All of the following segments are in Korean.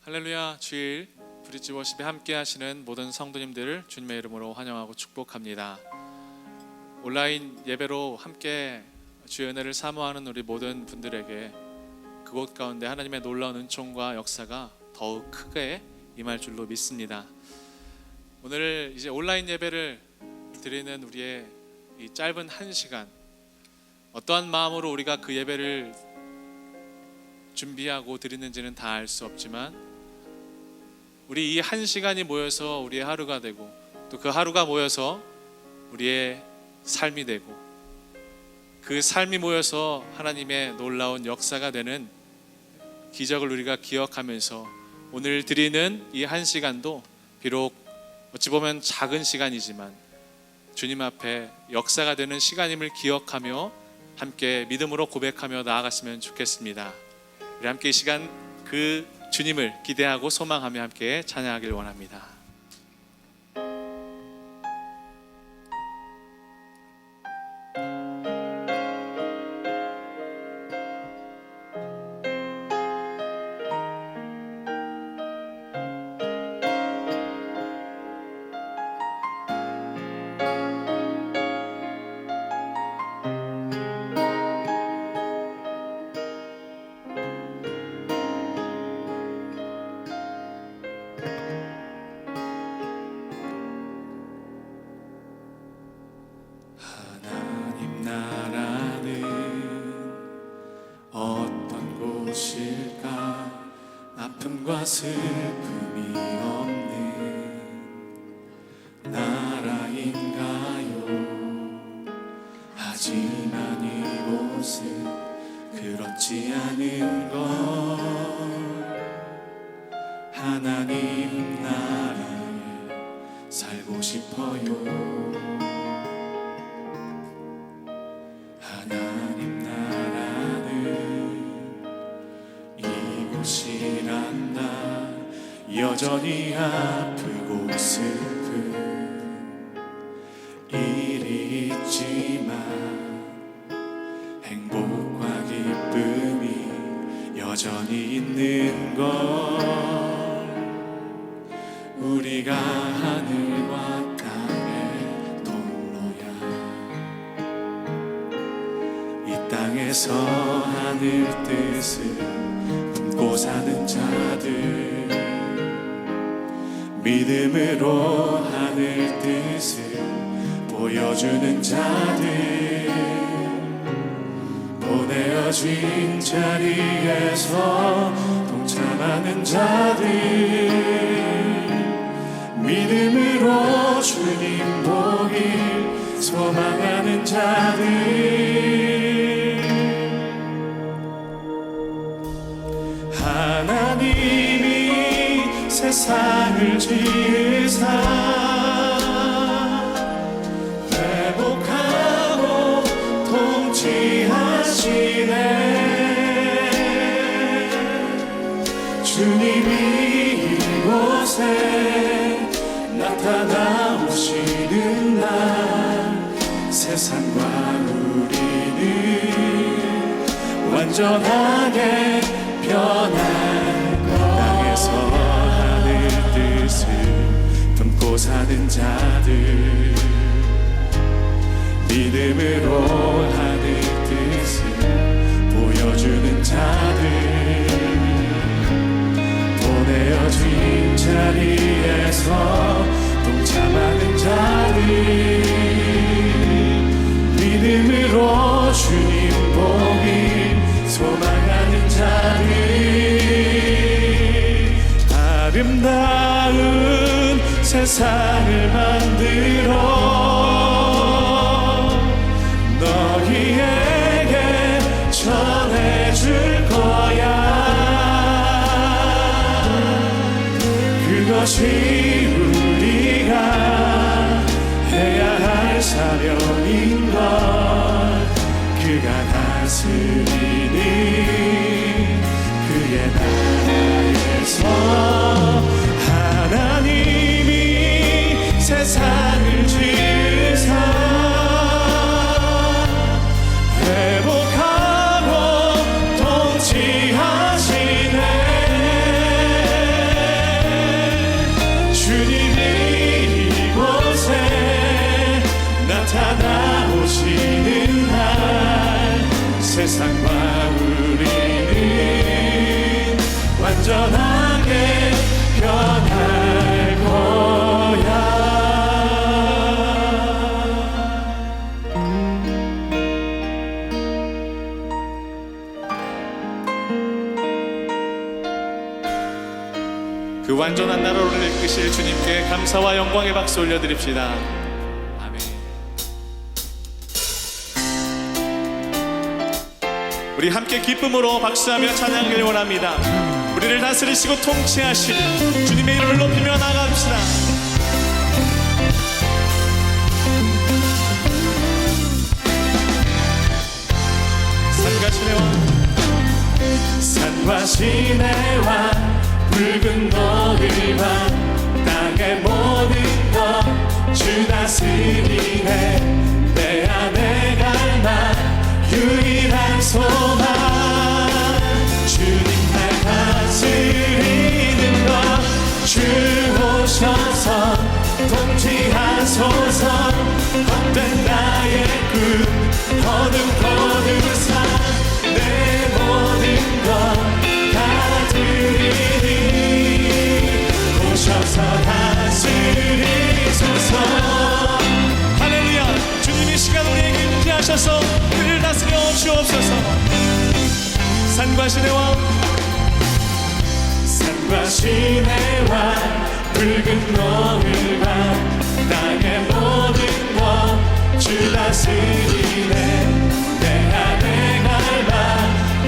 할렐루야. 주일 브릿지 워십에 함께 하시는 모든 성도님들을 주님의 이름으로 환영하고 축복합니다. 온라인 예배로 함께 주의 은혜를 사모하는 우리 모든 분들에게 그곳 가운데 하나님의 놀라운 은총과 역사가 더욱 크게 임할 줄로 믿습니다. 오늘 이제 온라인 예배를 드리는 우리의 이 짧은 한 시간, 어떠한 마음으로 우리가 그 예배를 준비하고 드리는지는 다 알 수 없지만 우리 이 한 시간이 모여서 우리의 하루가 되고 또 그 하루가 모여서 우리의 삶이 되고 그 삶이 모여서 하나님의 놀라운 역사가 되는 기적을 우리가 기억하면서 오늘 드리는 이 한 시간도 비록 어찌 보면 작은 시간이지만 주님 앞에 역사가 되는 시간임을 기억하며 함께 믿음으로 고백하며 나아갔으면 좋겠습니다. 우리 함께 이 시간 그 주님을 기대하고 소망하며 함께 찬양하길 원합니다. 아픔과 슬픔이 없는 나라인가요? 하지만 이곳은 그렇지 않은 걸. 하나님 나라에 살고 싶어요. 하나님 나라는 이곳이란다. 여전히 아프고 슬픈 일이 있지만 행복과 기쁨이 여전히 있는 걸. 우리가 하늘과 땅의 통로야. 이 땅에서 하늘 뜻을 품고 사는 자들, 믿음으로 하늘 뜻을 보여주는 자들, 보내어진 자리에서 동참하는 자들, 믿음으로 주님 보길 소망하는 자들. 하나님이 세상을 지으사 회복하고 통치하시네. 주님이 이곳에 나타나오시는 날 세상과 우리는 완전하게 변할 것. 땅에서 하늘 뜻을 품고 사는 자들, 믿음으로 하늘 뜻을 보여주는 자들, 보내어진 자리에서 동참하는 자들, 믿음으로 주님 보길 소망하는 자들, 아름다운 세상을 만들어 너희에게 전해줄 거야. 그것이 우리가 해야 할 사명인걸. 그가 다스리는 그의 나라에서 하나님이 세상을 지으사 그 완전한 나라를 이끄실 주님께 감사와 영광의 박수 올려드립시다. 아멘. 우리 함께 기쁨으로 박수하며 찬양하길 원합니다. 우리를 다스리시고 통치하실 주님의 이름을 높이며 나아갑시다. 산과 시내와 산과 시내와 붉은 노을과 땅의 모든 것 주 다스리네. 내 안에 갈망 유일한 소망 주님 날 다스리는 것 주 오셔서 통치하소서. 헛된 나의 꿈 어둠 거두사 내 모든 것 다 드리니 오셔서 다스리소서. 할렐루야. 주님이 시간 우리에게 임재하셔서 우리를 다스려 주옵소서. 산과 시내와 시내와 붉은 노을과 땅의 모든 것 주 다스리네. 내 안에 갈망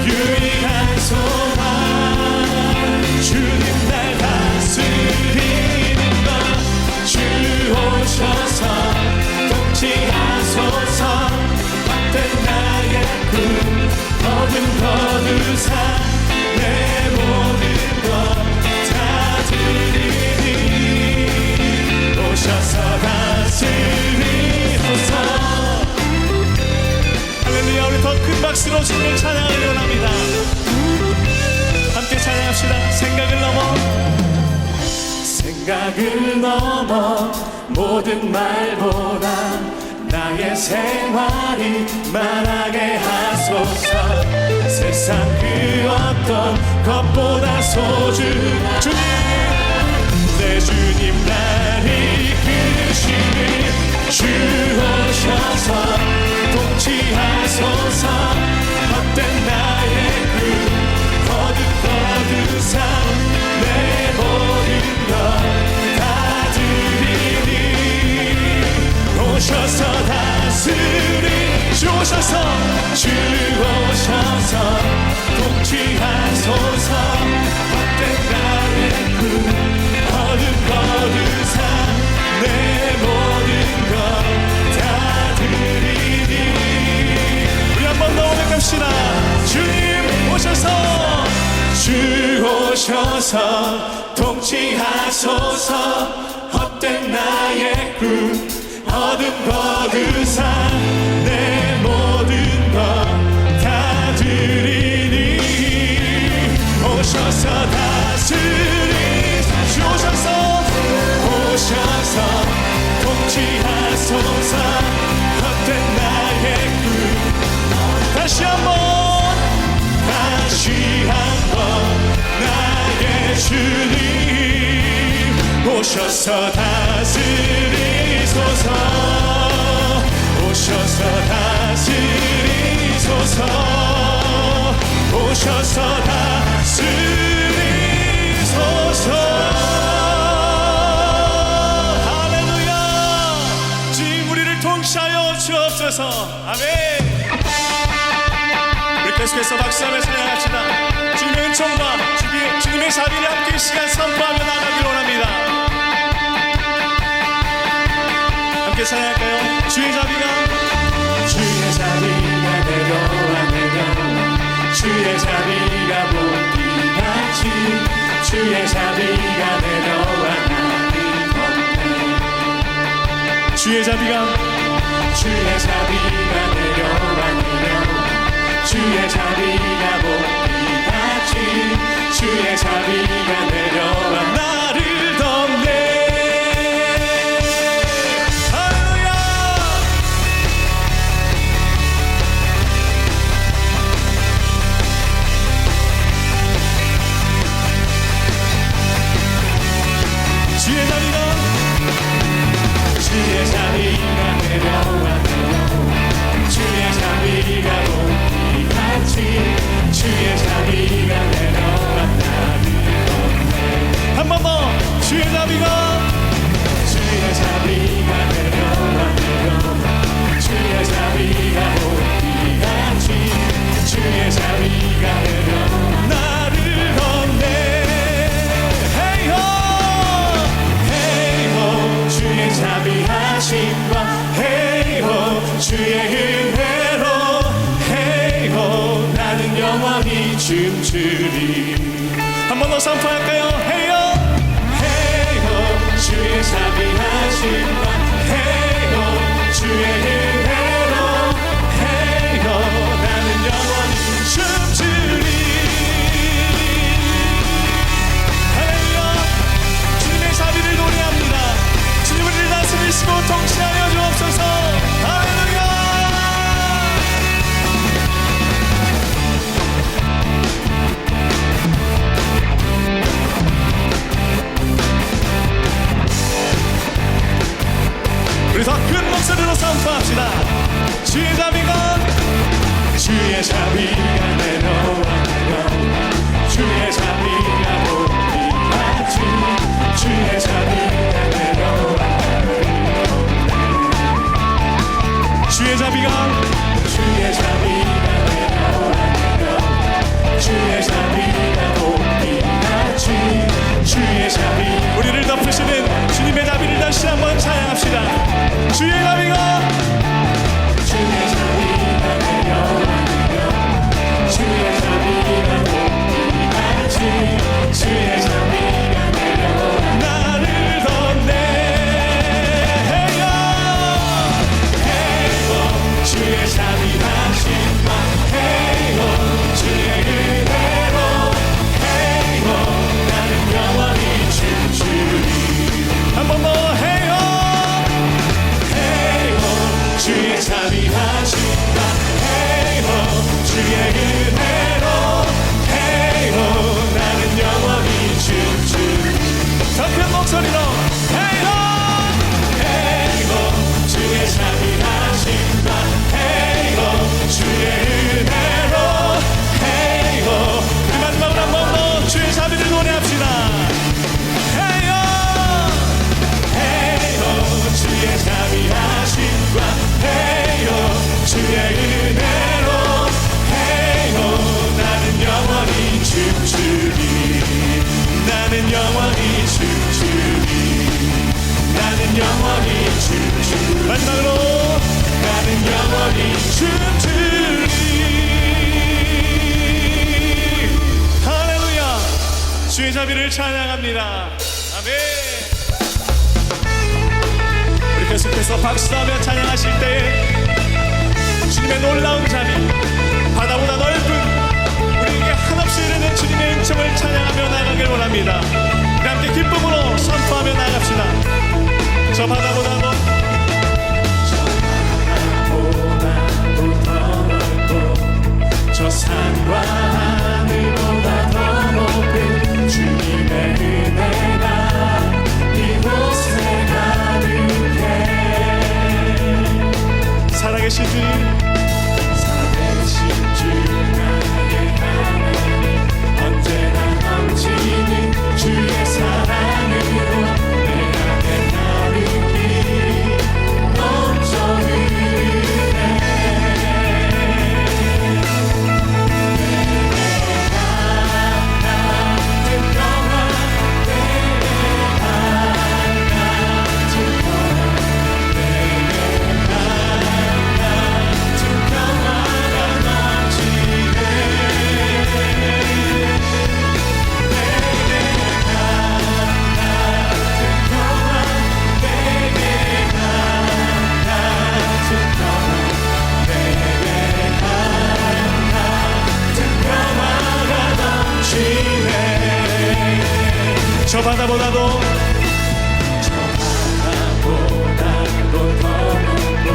유일한 소망 주님 날 다스리는 것 주 오셔서 통치하소서. 헛된 나의 꿈 어둠 거두사 내 모든 것 오셔서 다스리소서. 할렐루야. 우리 더 큰 박수로 주님을 찬양하려 합니다. 함께 찬양합시다. 생각을 넘어 모든 말보다 나의 생활이 말하게 하소서. 세상 그 어떤 것보다 소중한 주님, 내 주님 날 이끄시니 주 오셔서 통치하소서. 헛된 나의 꿈 거두사 내 모든 것 다 드리니 오셔서 다스리소서. 주 오셔서 통치하소서. 헛된 나의 꿈 어둠 거두사 내 모든 것 다 드리니. 우리 한 번 더 고백합시다. 주님 오셔서 주 오셔서 통치하소서. 헛된 나의 꿈 어둠 거두사 내 모든 것 다 드리니 오셔서 다스리소서. 오셔서 통치하소서. 헛된 나의 꿈 다시 한번 나의 주님 오셔서 다스리소서. 오셔서 다스리소서. 오셔서 다스리소서. 할렐루야. 주님 우리를 통치하여 주옵소서. 아멘. 우리 계속해서 박수하며 찬양합시다. 주님의 은총과 주님의 자비를 함께 이 시간 선포하며 나가기를 원합니다. 함께 찬양할까요? 주의 자비가 내려와 주의 자비가 복비같이 주의 자비가 내려와 나를 덮네. 주의 자비가 내려와 주의 자비가 복비같이 주의 자비가 내려와 나를 덮네. 할렐루야. 주의 자비가 내려와 주의 자비가 복비같이 춤추리. 한 번 더 선포할까요? 헤이요 헤이요 주의 자비하심과 헤이요 주의 은혜로 헤이요 나는 영원히 춤추리. 할렐루야. 주님의 자비를 노래합니다. 주님 우리를 다스리시고 통치하여 주옵소서. 할렐루야. 우리 더 큰 목소리로 선포합시다. 주의 자비가 주의 자비가 내려와요. 주의 자비가 높이하지. 주의 자비가 내려와요. 주의 자비가 내려와요. 주의 자비가 높이하지. 주의 자비 우리를 덮으시는 주님의 자비를 다시 한번 찬양합시다. 주의 자비가 내려와요. 주의 자비가 높이하지. 주의 자비가 내려와 나를 덮네요. 헤이고 주의 자비하심과 헤이고 주의 은혜로 헤이고 나는 영원히 춤추리. 한 번 더 헤이고 헤이고 주의 자비하심과 헤이고 주의 은혜로 헤이고 나는 영원히 춤추리. 더 큰 목소리로 헤이고 헤이고 주의 자비하심과 헤이고 주의 은혜로 헤이고 우리 마지막으로 한 번 더 주의 자비를 노래합시다. 헤이고 헤이고 주의 자비하심과 헤이고 주의 은혜로 헤이고 나는 영원히 춤추리. 나는 영원히 춤추리. 나는 영원히 춤추리. 마지막으로 나는 영원히 춤추리. 할렐루야. 주의 자비를 찬양합니다. 아멘. 우리 계속해서 박수하며 찬양하실 때에 주님의 놀라운 자비, 바다보다 넓은 우리에게 한없이 이르는 주님의 은총을 찬양하며 나가길 원합니다. 우리 함께 기쁨으로 선포하며 나갑시다. 저 바다보다도 더 넓고 저 산과 하늘보다 더 높은 주님의 은혜가 이곳에 가득해. 살아계신 주님, 살아계신 주 나의 하나님, 언제나 넘치는 주의 사랑으로 내 안에 가득히 넘쳐 흐르네. 저 바다보다도 더 높고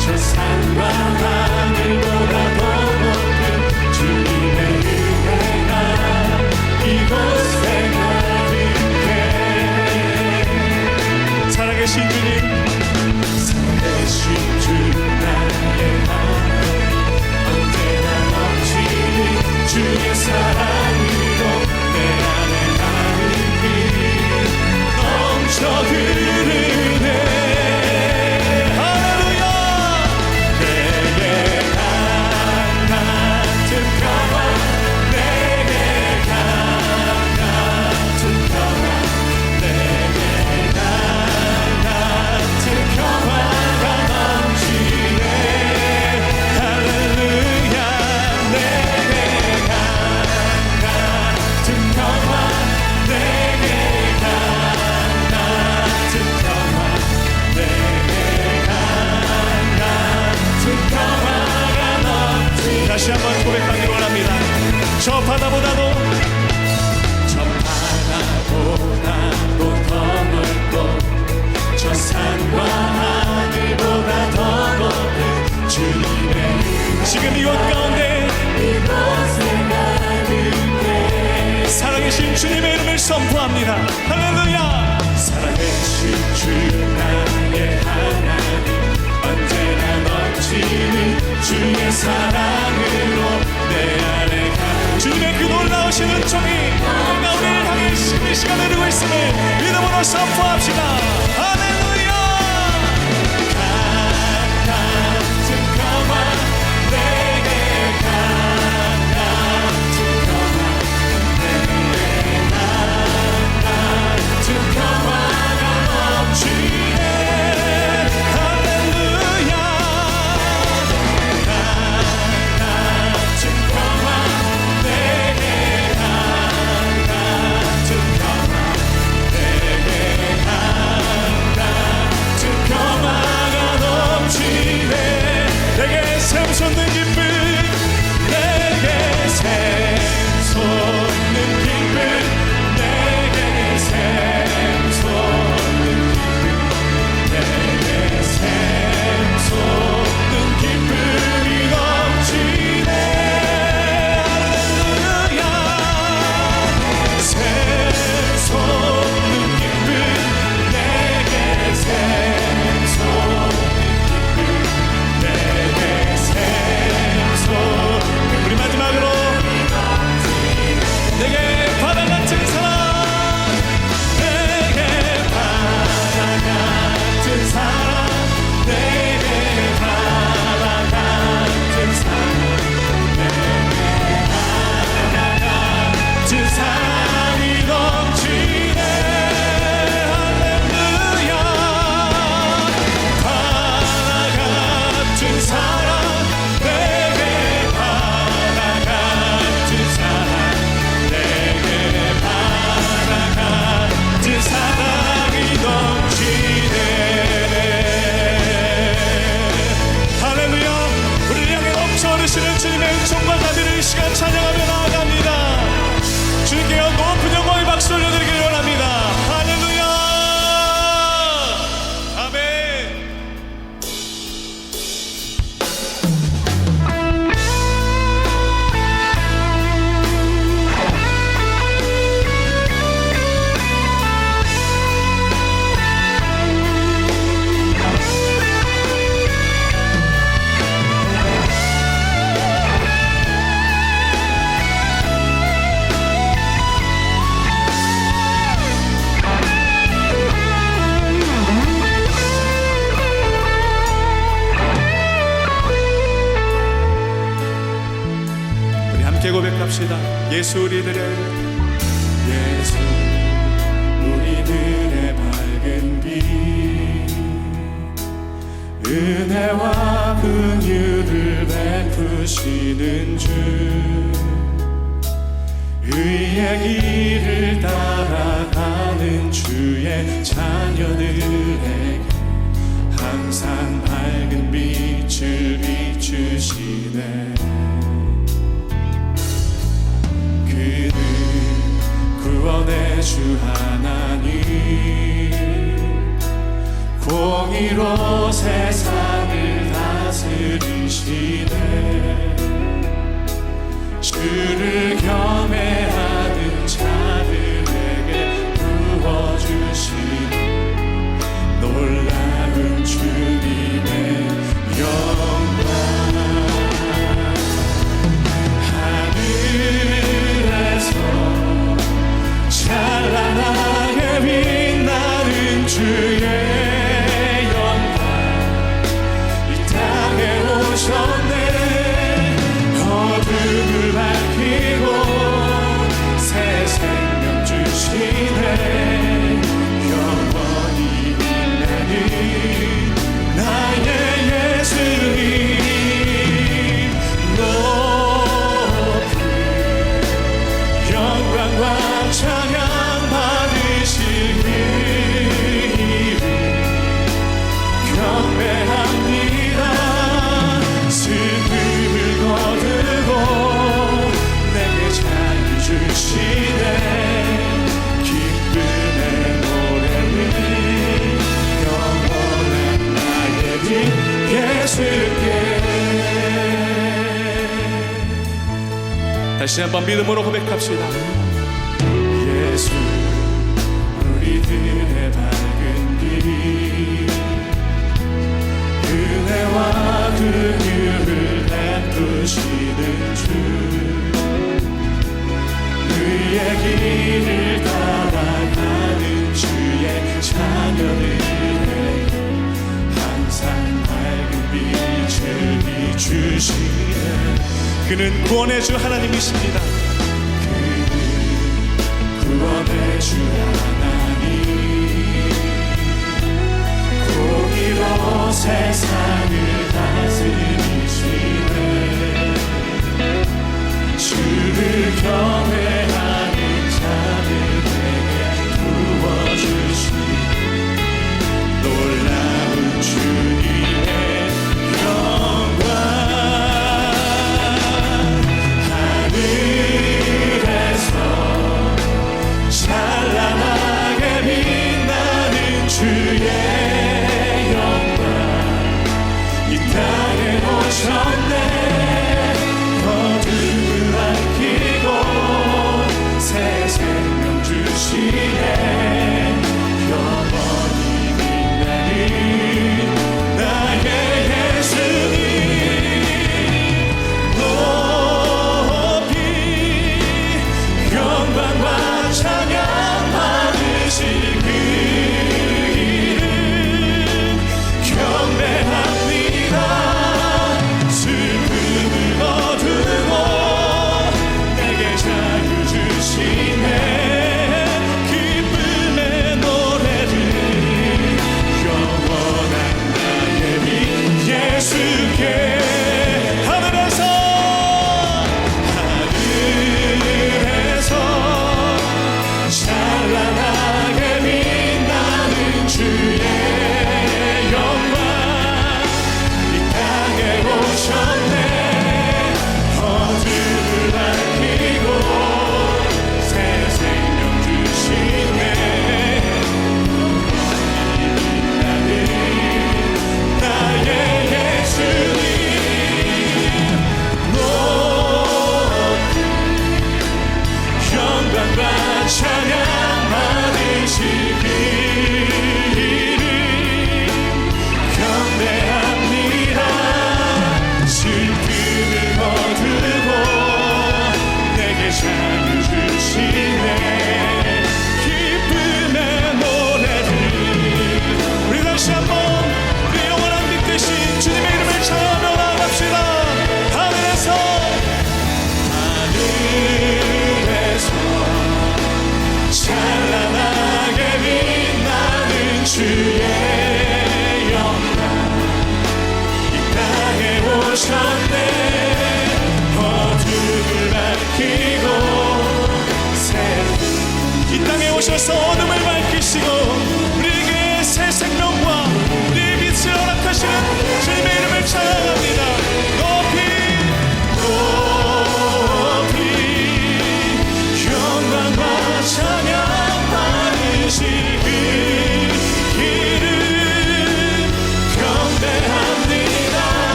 저 산과 하늘보다 더 높은 주님의 은혜가 이곳에 가득해. 살아계신 주님, 살아계신 주 나의 하나님, 언제나 넘치는 주의 사랑으로 내 안에 가득히 고백하기를 원합니다. 저 바다보다도 더 넓고 저 산과 하늘보다 더 높은 주님의 지금 이곳 가운데 살아계신 주님의 이름을 선포합니다. 할렐루야. 살아계신 주 나의 하나님 언제나 넘치는 주의 사랑으로 내 안에 가 주님의 그 놀라우신 은총이 우리가 우리를 향해 이 시간을 누리고 있음을 믿음으로 선포합시다. 할렐루야. 가까운 평화 내게 가까운 평화 내게 가까운 평화가 넘치네. 할렐루야. 가까운 평화 내게 가까운 평화 내게 가까운 평화가 넘치네. 내게 샘솟는 기쁨 내게 샘솟는 기쁨 내게 샘솟는 기쁨 내게 샘솟는 기쁨이 넘치네. 할렐루야. 샘솟는 기쁨 내게 샘솟는 내게 샘솟 우리 마지막으로 내게 바다 같은 사랑 내게 바다 같은 사랑 내게 바다 같은 사랑 내게 바다 같은 사랑이 넘치네. 할렐루야. 바다 같은 사랑 내게 바다 같은 사랑 내게 바다 같은 사랑이 넘치네. 할렐루야. 우리를 향해 넘쳐 흐르시는 주님의 은총과 자비를 이 시간 찬양하며 나아갑니다. 주님께 높은 영광의 박수 올려드리길 원합니다. 할렐루야. 아멘. 우리 함께 고백합시다. 예수 우리들의 예수 우리들의 밝은 빛 은혜와 긍휼을 베푸시는 주 의의 길을 따라가는 주의 자녀들에게 항상 밝은 빛을 비추시네. 그는 구원의 주 하나님 공의로 세상을 다스리시네. 주를 경외하는 자들에게 부어주시는 놀라운 주님의 영광. 하늘에서 찬란하게 빛나는 주의 영광 이 땅에 오셨네. 다시 한번 믿음으로 고백합시다. 예수 우리들의 밝은 길, 은혜와 긍휼을 베푸시는 주, 그의 길을 따라가는 주의 자녀들, 항상 밝은 빛을 비추시네. 그는 구원의 주 하나님이십니다. 그는 구원의 주 하나님, 공의로 세상을 다스리시네. 주를 경외하는 자들에게 부어주시니 놀라운 주님의 영광, 하늘에서 찬란하게 빛나는 주의 영광, 이 땅에 오셨네.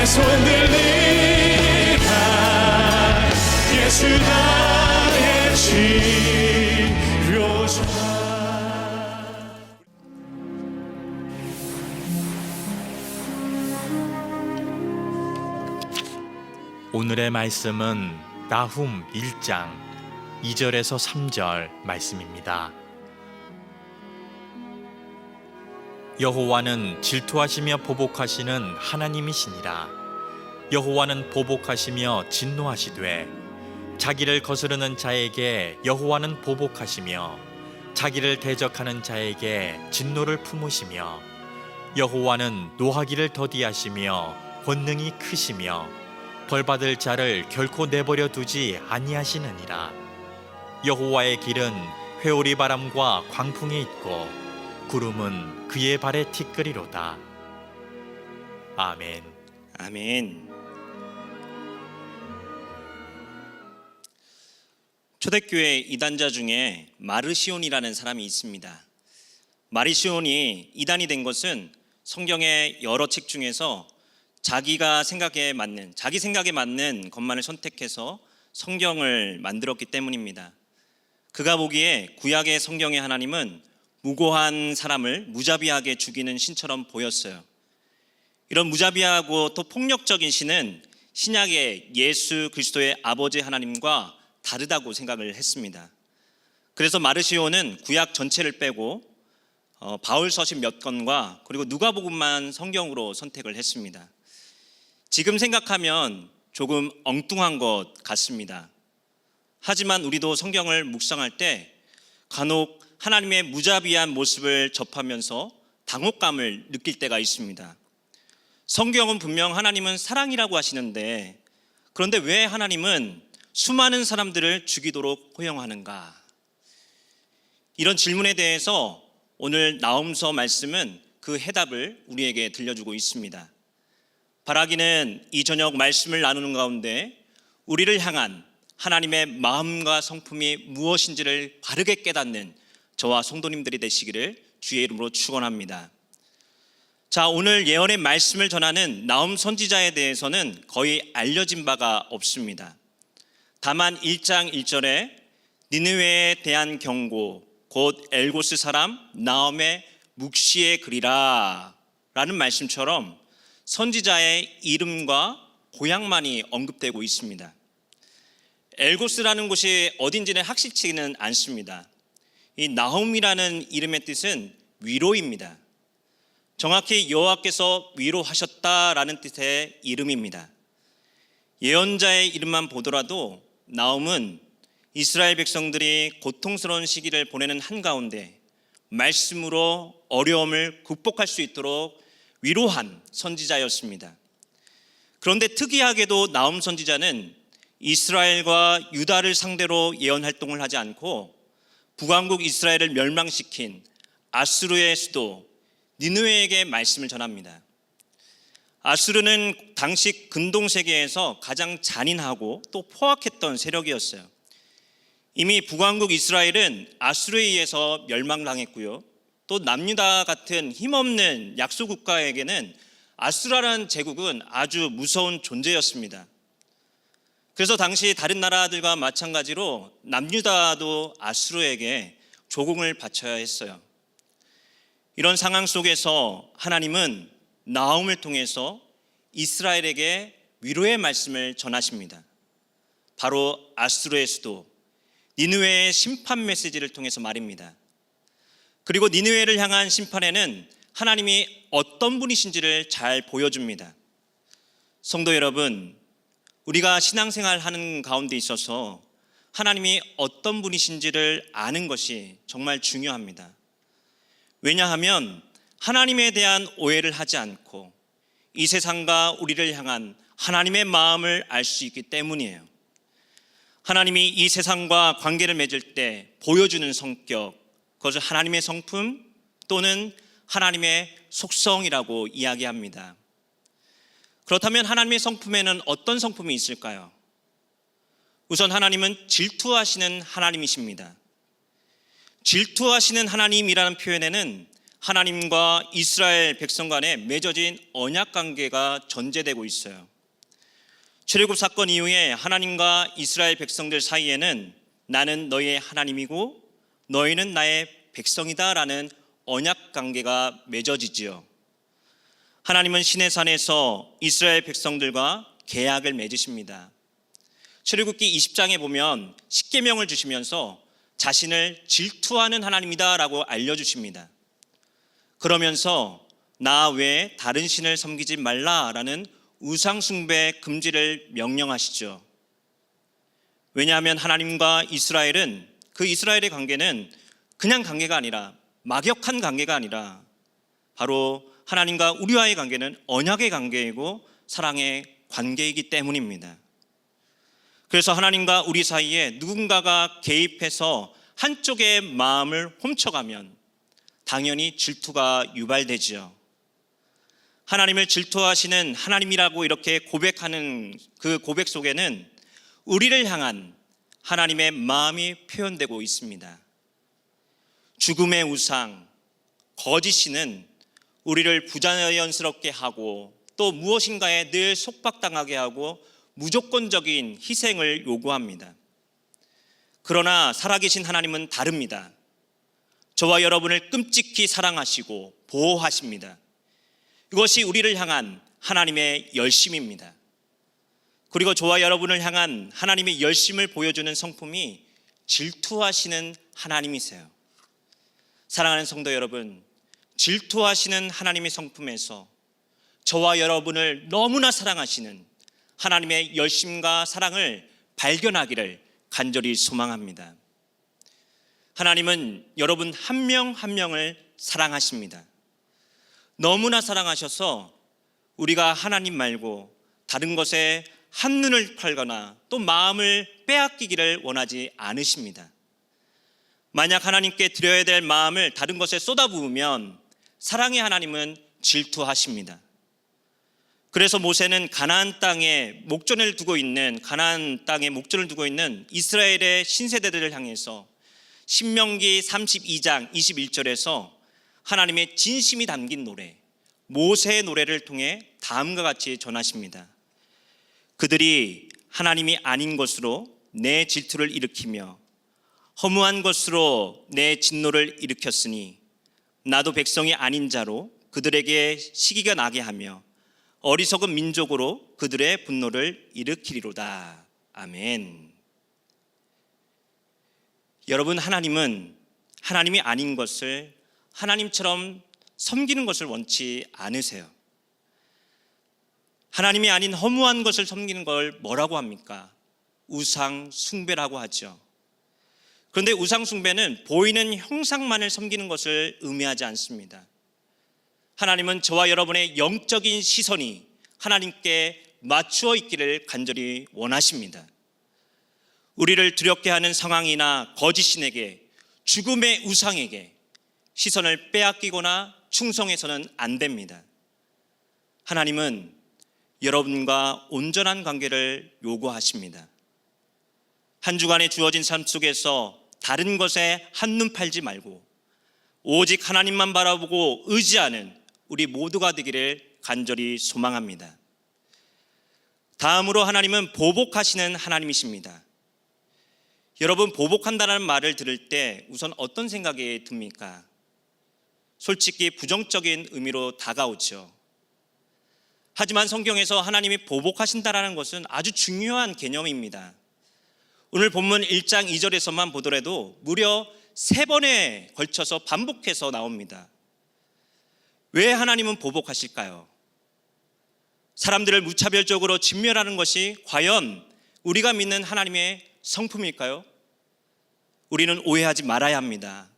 손들리라. 예수 나의 치료자. 오늘의 말씀은 나훔 1장 2절에서 3절 말씀입니다. 여호와는 질투하시며 보복하시는 하나님이시니라. 여호와는 보복하시며 진노하시되 자기를 거스르는 자에게 여호와는 보복하시며 자기를 대적하는 자에게 진노를 품으시며 여호와는 노하기를 더디하시며 권능이 크시며 벌받을 자를 결코 내버려 두지 아니하시느니라. 여호와의 길은 회오리 바람과 광풍에 있고 구름은 그의 발에 티끌이로다. 아멘. 아멘. 초대교회 이단자 중에 마르시온이라는 사람이 있습니다. 마르시온이 이단이 된 것은 성경의 여러 책 중에서 자기 생각에 맞는 것만을 선택해서 성경을 만들었기 때문입니다. 그가 보기에 구약의 성경의 하나님은 무고한 사람을 무자비하게 죽이는 신처럼 보였어요. 이런 무자비하고 또 폭력적인 신은 신약의 예수 그리스도의 아버지 하나님과 다르다고 생각을 했습니다. 그래서 마르시오는 구약 전체를 빼고 바울 서신 몇 권과 그리고 누가복음만 성경으로 선택을 했습니다. 지금 생각하면 조금 엉뚱한 것 같습니다. 하지만 우리도 성경을 묵상할 때 간혹 하나님의 무자비한 모습을 접하면서 당혹감을 느낄 때가 있습니다. 성경은 분명 하나님은 사랑이라고 하시는데, 그런데 왜 하나님은 수많은 사람들을 죽이도록 허용하는가? 이런 질문에 대해서 오늘 나훔서 말씀은 그 해답을 우리에게 들려주고 있습니다. 바라기는 이 저녁 말씀을 나누는 가운데 우리를 향한 하나님의 마음과 성품이 무엇인지를 바르게 깨닫는 저와 성도님들이 되시기를 주의 이름으로 축원합니다. 자, 오늘 예언의 말씀을 전하는 나훔 선지자에 대해서는 거의 알려진 바가 없습니다. 다만 1장 1절에 니느웨에 대한 경고, 곧 엘고스 사람 나훔의 묵시의 글이라 라는 말씀처럼 선지자의 이름과 고향만이 언급되고 있습니다. 엘고스라는 곳이 어딘지는 확실치는 않습니다. 이 나훔이라는 이름의 뜻은 위로입니다. 정확히 여호와께서 위로하셨다라는 뜻의 이름입니다. 예언자의 이름만 보더라도 나훔은 이스라엘 백성들이 고통스러운 시기를 보내는 한가운데 말씀으로 어려움을 극복할 수 있도록 위로한 선지자였습니다. 그런데 특이하게도 나훔 선지자는 이스라엘과 유다를 상대로 예언 활동을 하지 않고 북왕국 이스라엘을 멸망시킨 아수르의 수도 니느웨에게 말씀을 전합니다. 아수르는 당시 근동세계에서 가장 잔인하고 또 포악했던 세력이었어요. 이미 북왕국 이스라엘은 아수르에 의해서 멸망당했고요. 또 남유다 같은 힘없는 약소국가에게는 아수라라는 제국은 아주 무서운 존재였습니다. 그래서 당시 다른 나라들과 마찬가지로 남유다도 아수르에게 조공을 바쳐야 했어요. 이런 상황 속에서 하나님은 나훔을 통해서 이스라엘에게 위로의 말씀을 전하십니다. 바로 아수르의 수도 니느웨의 심판 메시지를 통해서 말입니다. 그리고 니느웨를 향한 심판에는 하나님이 어떤 분이신지를 잘 보여줍니다. 성도 여러분, 우리가 신앙생활 하는 가운데 있어서 하나님이 어떤 분이신지를 아는 것이 정말 중요합니다. 왜냐하면 하나님에 대한 오해를 하지 않고 이 세상과 우리를 향한 하나님의 마음을 알 수 있기 때문이에요. 하나님이 이 세상과 관계를 맺을 때 보여주는 성격, 그것을 하나님의 성품 또는 하나님의 속성이라고 이야기합니다. 그렇다면 하나님의 성품에는 어떤 성품이 있을까요? 우선 하나님은 질투하시는 하나님이십니다. 질투하시는 하나님이라는 표현에는 하나님과 이스라엘 백성 간에 맺어진 언약 관계가 전제되고 있어요. 출애굽 사건 이후에 하나님과 이스라엘 백성들 사이에는 나는 너희의 하나님이고 너희는 나의 백성이다라는 언약 관계가 맺어지지요. 하나님은 시내산에서 이스라엘 백성들과 계약을 맺으십니다. 출애굽기 20장에 보면 십계명을 주시면서 자신을 질투하는 하나님이다라고 알려주십니다. 그러면서 나 외에 다른 신을 섬기지 말라라는 우상숭배 금지를 명령하시죠. 왜냐하면 하나님과 이스라엘은 그 이스라엘의 관계는 그냥 관계가 아니라 막역한 관계가 아니라 바로 하나님과 우리와의 관계는 언약의 관계이고 사랑의 관계이기 때문입니다. 그래서 하나님과 우리 사이에 누군가가 개입해서 한쪽의 마음을 훔쳐가면 당연히 질투가 유발되지요. 하나님을 질투하시는 하나님이라고 이렇게 고백하는 그 고백 속에는 우리를 향한 하나님의 마음이 표현되고 있습니다. 죽음의 우상, 거짓신은 우리를 부자연스럽게 하고 또 무엇인가에 늘 속박당하게 하고 무조건적인 희생을 요구합니다. 그러나 살아계신 하나님은 다릅니다. 저와 여러분을 끔찍히 사랑하시고 보호하십니다. 이것이 우리를 향한 하나님의 열심입니다. 그리고 저와 여러분을 향한 하나님의 열심을 보여주는 성품이 질투하시는 하나님이세요. 사랑하는 성도 여러분, 질투하시는 하나님의 성품에서 저와 여러분을 너무나 사랑하시는 하나님의 열심과 사랑을 발견하기를 간절히 소망합니다. 하나님은 여러분 한 명 한 명을 사랑하십니다. 너무나 사랑하셔서 우리가 하나님 말고 다른 것에 한눈을 팔거나 또 마음을 빼앗기기를 원하지 않으십니다. 만약 하나님께 드려야 될 마음을 다른 것에 쏟아부으면 사랑의 하나님은 질투하십니다. 그래서 모세는 가나안 땅에 목전을 두고 있는 이스라엘의 신세대들을 향해서 신명기 32장 21절에서 하나님의 진심이 담긴 노래, 모세의 노래를 통해 다음과 같이 전하십니다. 그들이 하나님이 아닌 것으로 내 질투를 일으키며 허무한 것으로 내 진노를 일으켰으니 나도 백성이 아닌 자로 그들에게 시기가 나게 하며 어리석은 민족으로 그들의 분노를 일으키리로다. 아멘. 여러분, 하나님은 하나님이 아닌 것을 하나님처럼 섬기는 것을 원치 않으세요. 하나님이 아닌 허무한 것을 섬기는 걸 뭐라고 합니까? 우상 숭배라고 하죠. 그런데 우상 숭배는 보이는 형상만을 섬기는 것을 의미하지 않습니다. 하나님은 저와 여러분의 영적인 시선이 하나님께 맞추어 있기를 간절히 원하십니다. 우리를 두렵게 하는 상황이나 거짓신에게, 죽음의 우상에게 시선을 빼앗기거나 충성해서는 안 됩니다. 하나님은 여러분과 온전한 관계를 요구하십니다. 한 주간에 주어진 삶 속에서 다른 것에 한눈 팔지 말고 오직 하나님만 바라보고 의지하는 우리 모두가 되기를 간절히 소망합니다. 다음으로 하나님은 보복하시는 하나님이십니다. 여러분, 보복한다는 말을 들을 때 우선 어떤 생각이 듭니까? 솔직히 부정적인 의미로 다가오죠. 하지만 성경에서 하나님이 보복하신다는 것은 아주 중요한 개념입니다. 오늘 본문 1장 2절에서만 보더라도 무려 3번에 걸쳐서 반복해서 나옵니다. 왜 하나님은 보복하실까요? 사람들을 무차별적으로 진멸하는 것이 과연 우리가 믿는 하나님의 성품일까요? 우리는 오해하지 말아야 합니다.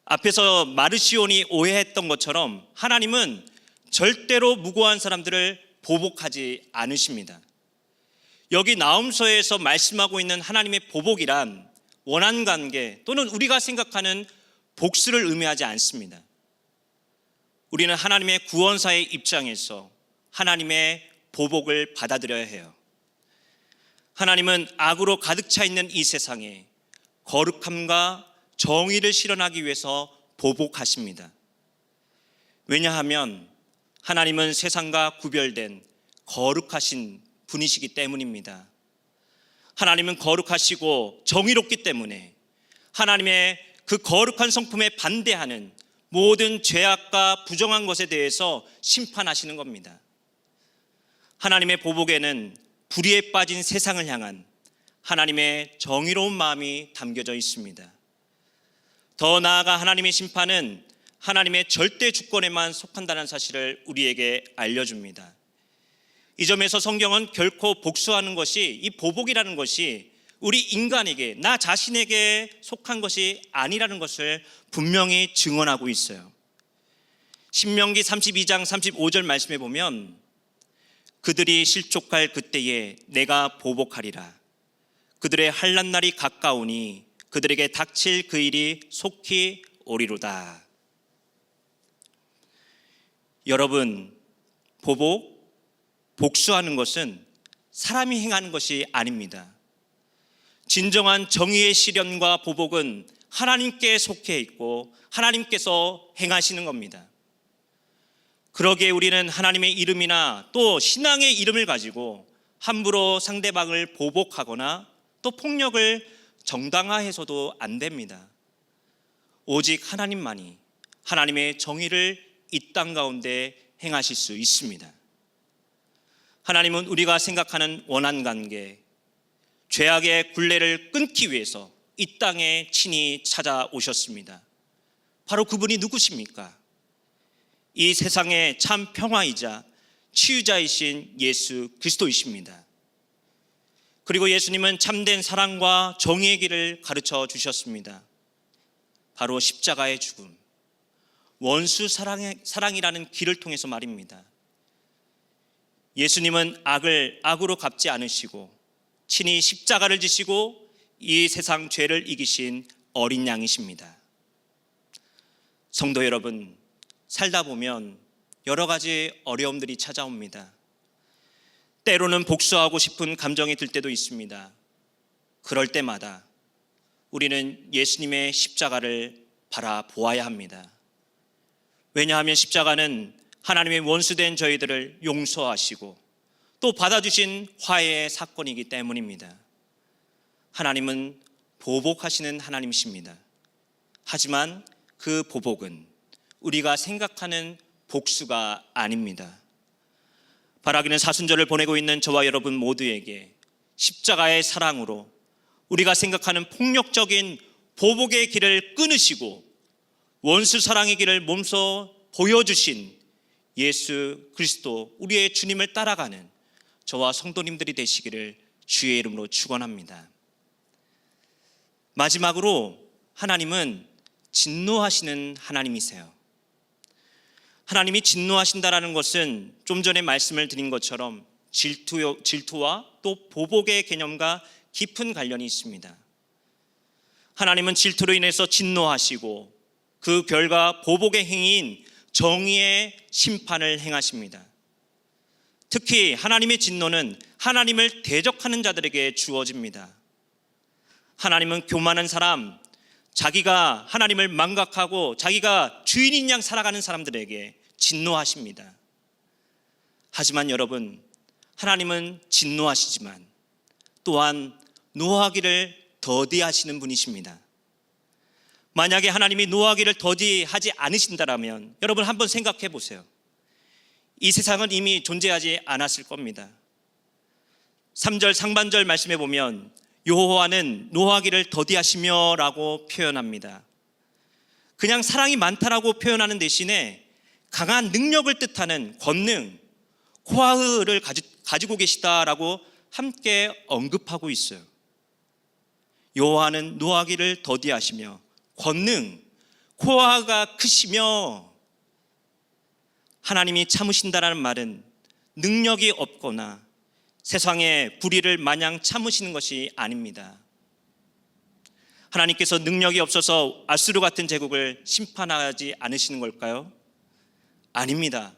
앞에서 마르시온이 오해했던 것처럼 하나님은 절대로 무고한 사람들을 보복하지 않으십니다. 여기 나홈서에서 말씀하고 있는 하나님의 보복이란 원한 관계 또는 우리가 생각하는 복수를 의미하지 않습니다. 우리는 하나님의 구원사의 입장에서 하나님의 보복을 받아들여야 해요. 하나님은 악으로 가득 차 있는 이 세상에 거룩함과 정의를 실현하기 위해서 보복하십니다. 왜냐하면 하나님은 세상과 구별된 거룩하신 분이시기 때문입니다. 하나님은 거룩하시고 정의롭기 때문에 하나님의 그 거룩한 성품에 반대하는 모든 죄악과 부정한 것에 대해서 심판하시는 겁니다. 하나님의 보복에는 불의에 빠진 세상을 향한 하나님의 정의로운 마음이 담겨져 있습니다. 더 나아가 하나님의 심판은 하나님의 절대 주권에만 속한다는 사실을 우리에게 알려줍니다. 이 점에서 성경은 결코 복수하는 것이, 이 보복이라는 것이 우리 인간에게, 나 자신에게 속한 것이 아니라는 것을 분명히 증언하고 있어요. 신명기 32장 35절 말씀에 보면 그들이 실족할 그때에 내가 보복하리라. 그들의 환난 날이 가까우니 그들에게 닥칠 그 일이 속히 오리로다. 여러분, 복수하는 것은 사람이 행하는 것이 아닙니다. 진정한 정의의 실현과 보복은 하나님께 속해 있고 하나님께서 행하시는 겁니다. 그러기에 우리는 하나님의 이름이나 또 신앙의 이름을 가지고 함부로 상대방을 보복하거나 또 폭력을 정당화해서도 안 됩니다. 오직 하나님만이 하나님의 정의를 이 땅 가운데 행하실 수 있습니다. 하나님은 우리가 생각하는 원한 관계, 죄악의 굴레를 끊기 위해서 이 땅에 친히 찾아오셨습니다. 바로 그분이 누구십니까? 이 세상의 참 평화이자 치유자이신 예수 그리스도이십니다. 그리고 예수님은 참된 사랑과 정의의 길을 가르쳐 주셨습니다. 바로 십자가의 죽음, 원수 사랑이라는 길을 통해서 말입니다. 예수님은 악을 악으로 갚지 않으시고 친히 십자가를 지시고 이 세상 죄를 이기신 어린 양이십니다. 성도 여러분, 살다 보면 여러 가지 어려움들이 찾아옵니다. 때로는 복수하고 싶은 감정이 들 때도 있습니다. 그럴 때마다 우리는 예수님의 십자가를 바라보아야 합니다. 왜냐하면 십자가는 하나님의 원수된 저희들을 용서하시고 또 받아주신 화해의 사건이기 때문입니다. 하나님은 보복하시는 하나님이십니다. 하지만 그 보복은 우리가 생각하는 복수가 아닙니다. 바라기는 사순절을 보내고 있는 저와 여러분 모두에게 십자가의 사랑으로 우리가 생각하는 폭력적인 보복의 길을 끊으시고 원수 사랑의 길을 몸소 보여주신 예수 그리스도, 우리의 주님을 따라가는 저와 성도님들이 되시기를 주의 이름으로 축원합니다. 마지막으로 하나님은 진노하시는 하나님이세요. 하나님이 진노하신다라는 것은 좀 전에 말씀을 드린 것처럼 질투와 또 보복의 개념과 깊은 관련이 있습니다. 하나님은 질투로 인해서 진노하시고 그 결과 보복의 행위인 정의의 심판을 행하십니다. 특히 하나님의 진노는 하나님을 대적하는 자들에게 주어집니다. 하나님은 교만한 사람, 자기가 하나님을 망각하고 자기가 주인인 양 살아가는 사람들에게 진노하십니다. 하지만 여러분, 하나님은 진노하시지만 또한 노하기를 더디하시는 분이십니다. 만약에 하나님이 노하기를 더디하지 않으신다면 여러분 한번 생각해 보세요. 이 세상은 이미 존재하지 않았을 겁니다. 3절 상반절 말씀에 보면 여호와는 노하기를 더디하시며 라고 표현합니다. 그냥 사랑이 많다라고 표현하는 대신에 강한 능력을 뜻하는 권능, 코아흐를 가지고 계시다라고 함께 언급하고 있어요. 여호와는 노하기를 더디하시며 권능, 코아가 크시며, 하나님이 참으신다라는 말은 능력이 없거나 세상의 불의를 마냥 참으시는 것이 아닙니다. 하나님께서 능력이 없어서 아수르 같은 제국을 심판하지 않으시는 걸까요? 아닙니다.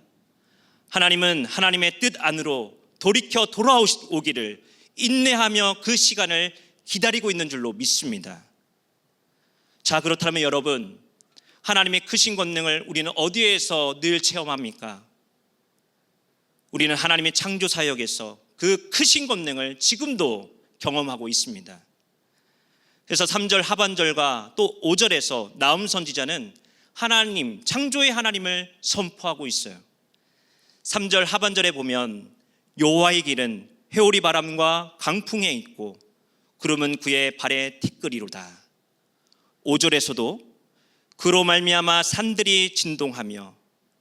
하나님은 하나님의 뜻 안으로 돌이켜 돌아오기를 인내하며 그 시간을 기다리고 있는 줄로 믿습니다. 자, 그렇다면 여러분, 하나님의 크신 권능을 우리는 어디에서 늘 체험합니까? 우리는 하나님의 창조 사역에서 그 크신 권능을 지금도 경험하고 있습니다. 그래서 3절 하반절과 또 5절에서 나움 선지자는 하나님, 창조의 하나님을 선포하고 있어요. 3절 하반절에 보면 여호와의 길은 회오리 바람과 강풍에 있고 구름은 그의 발에 티끌이로다. 5절에서도 그로 말미암아 산들이 진동하며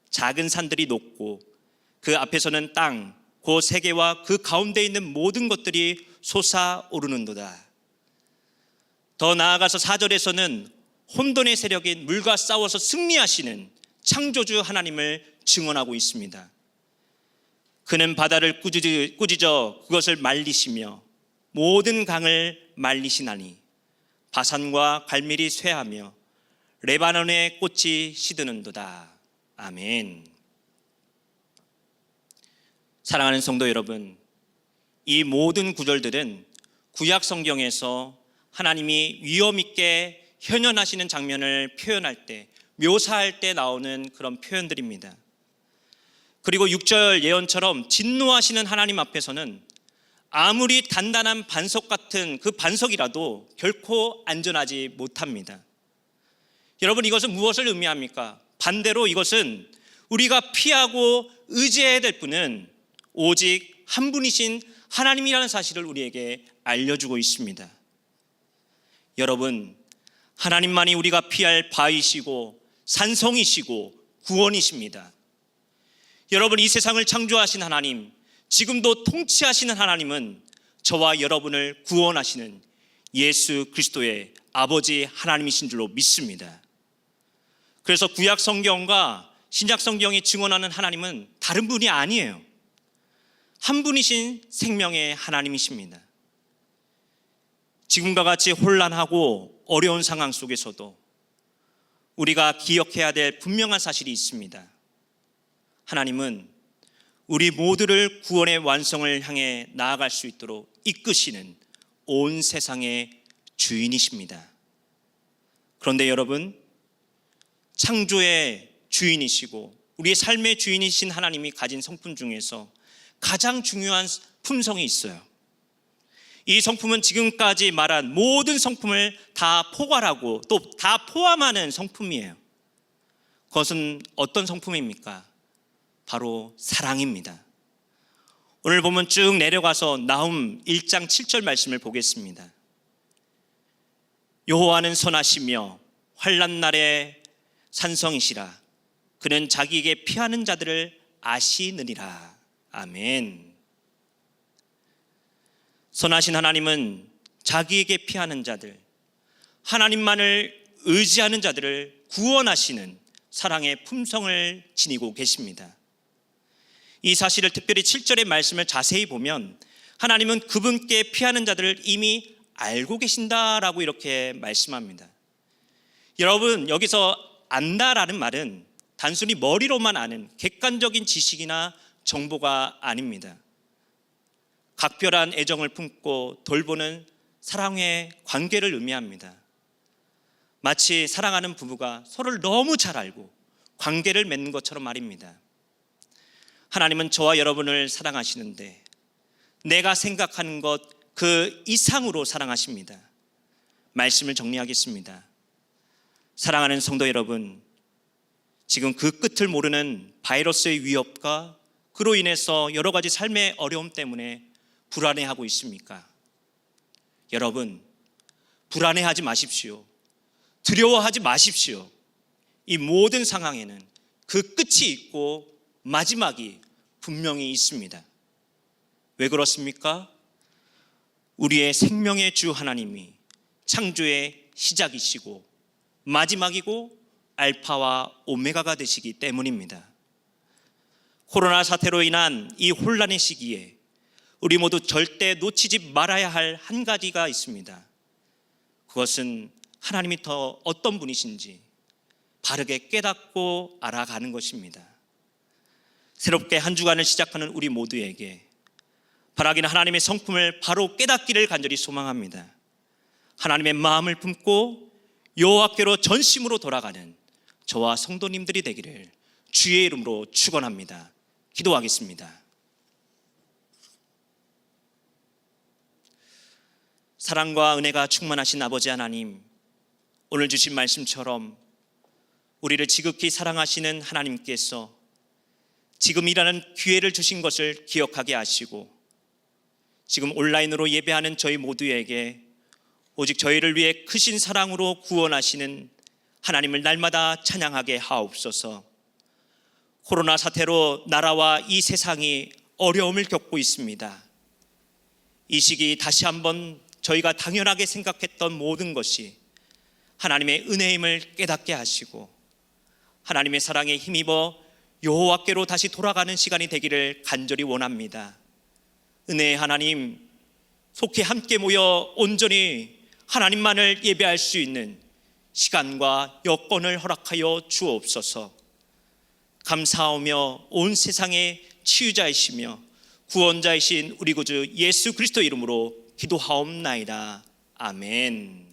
작은 산들이 녹고 그 앞에서는 땅, 그 세계와 그 가운데 있는 모든 것들이 솟아오르는도다. 더 나아가서 4절에서는 혼돈의 세력인 물과 싸워서 승리하시는 창조주 하나님을 증언하고 있습니다. 그는 바다를 꾸짖어 그것을 말리시며 모든 강을 말리시나니 바산과 갈멜이 쇠하며 레바논의 꽃이 시드는도다. 아멘. 사랑하는 성도 여러분, 이 모든 구절들은 구약 성경에서 하나님이 위엄 있게 현현하시는 장면을 표현할 때, 묘사할 때 나오는 그런 표현들입니다. 그리고 6절 예언처럼 진노하시는 하나님 앞에서는 아무리 단단한 반석 같은 그 반석이라도 결코 안전하지 못합니다. 여러분, 이것은 무엇을 의미합니까? 반대로 이것은 우리가 피하고 의지해야 될 분은 오직 한 분이신 하나님이라는 사실을 우리에게 알려주고 있습니다. 여러분, 하나님만이 우리가 피할 바위시고 산성이시고 구원이십니다. 여러분, 이 세상을 창조하신 하나님, 지금도 통치하시는 하나님은 저와 여러분을 구원하시는 예수 그리스도의 아버지 하나님이신 줄로 믿습니다. 그래서 구약 성경과 신약 성경이 증언하는 하나님은 다른 분이 아니에요. 한 분이신 생명의 하나님이십니다. 지금과 같이 혼란하고 어려운 상황 속에서도 우리가 기억해야 될 분명한 사실이 있습니다. 하나님은 우리 모두를 구원의 완성을 향해 나아갈 수 있도록 이끄시는 온 세상의 주인이십니다. 그런데 여러분, 창조의 주인이시고 우리의 삶의 주인이신 하나님이 가진 성품 중에서 가장 중요한 품성이 있어요. 이 성품은 지금까지 말한 모든 성품을 다 포괄하고 또 다 포함하는 성품이에요. 그것은 어떤 성품입니까? 바로 사랑입니다. 오늘 보면 쭉 내려가서 나훔 1장 7절 말씀을 보겠습니다. 여호와는 선하시며 환난 날에 산성이시라. 그는 자기에게 피하는 자들을 아시느니라. 아멘. 선하신 하나님은 자기에게 피하는 자들, 하나님만을 의지하는 자들을 구원하시는 사랑의 품성을 지니고 계십니다. 이 사실을 특별히 7절의 말씀을 자세히 보면 하나님은 그분께 피하는 자들을 이미 알고 계신다라고 이렇게 말씀합니다. 여러분, 여기서 안다라는 말은 단순히 머리로만 아는 객관적인 지식이나 정보가 아닙니다. 각별한 애정을 품고 돌보는 사랑의 관계를 의미합니다. 마치 사랑하는 부부가 서로를 너무 잘 알고 관계를 맺는 것처럼 말입니다. 하나님은 저와 여러분을 사랑하시는데 내가 생각하는 것 그 이상으로 사랑하십니다. 말씀을 정리하겠습니다. 사랑하는 성도 여러분, 지금 그 끝을 모르는 바이러스의 위협과 그로 인해서 여러 가지 삶의 어려움 때문에 불안해하고 있습니까? 여러분, 불안해하지 마십시오. 두려워하지 마십시오. 이 모든 상황에는 그 끝이 있고 마지막이 분명히 있습니다. 왜 그렇습니까? 우리의 생명의 주 하나님이 창조의 시작이시고 마지막이고 알파와 오메가가 되시기 때문입니다. 코로나 사태로 인한 이 혼란의 시기에 우리 모두 절대 놓치지 말아야 할 한 가지가 있습니다. 그것은 하나님이 더 어떤 분이신지 바르게 깨닫고 알아가는 것입니다. 새롭게 한 주간을 시작하는 우리 모두에게 바라기는 하나님의 성품을 바로 깨닫기를 간절히 소망합니다. 하나님의 마음을 품고 여호와께로 전심으로 돌아가는 저와 성도님들이 되기를 주의 이름으로 축원합니다. 기도하겠습니다. 사랑과 은혜가 충만하신 아버지 하나님, 오늘 주신 말씀처럼 우리를 지극히 사랑하시는 하나님께서 지금이라는 기회를 주신 것을 기억하게 하시고 지금 온라인으로 예배하는 저희 모두에게 오직 저희를 위해 크신 사랑으로 구원하시는 하나님을 날마다 찬양하게 하옵소서. 코로나 사태로 나라와 이 세상이 어려움을 겪고 있습니다. 이 시기 다시 한번 저희가 당연하게 생각했던 모든 것이 하나님의 은혜임을 깨닫게 하시고 하나님의 사랑에 힘입어 여호와께로 다시 돌아가는 시간이 되기를 간절히 원합니다. 은혜의 하나님, 속히 함께 모여 온전히 하나님만을 예배할 수 있는 시간과 여건을 허락하여 주옵소서. 감사하며 온 세상의 치유자이시며 구원자이신 우리 구주 예수 그리스도 이름으로 기도하옵나이다. 아멘.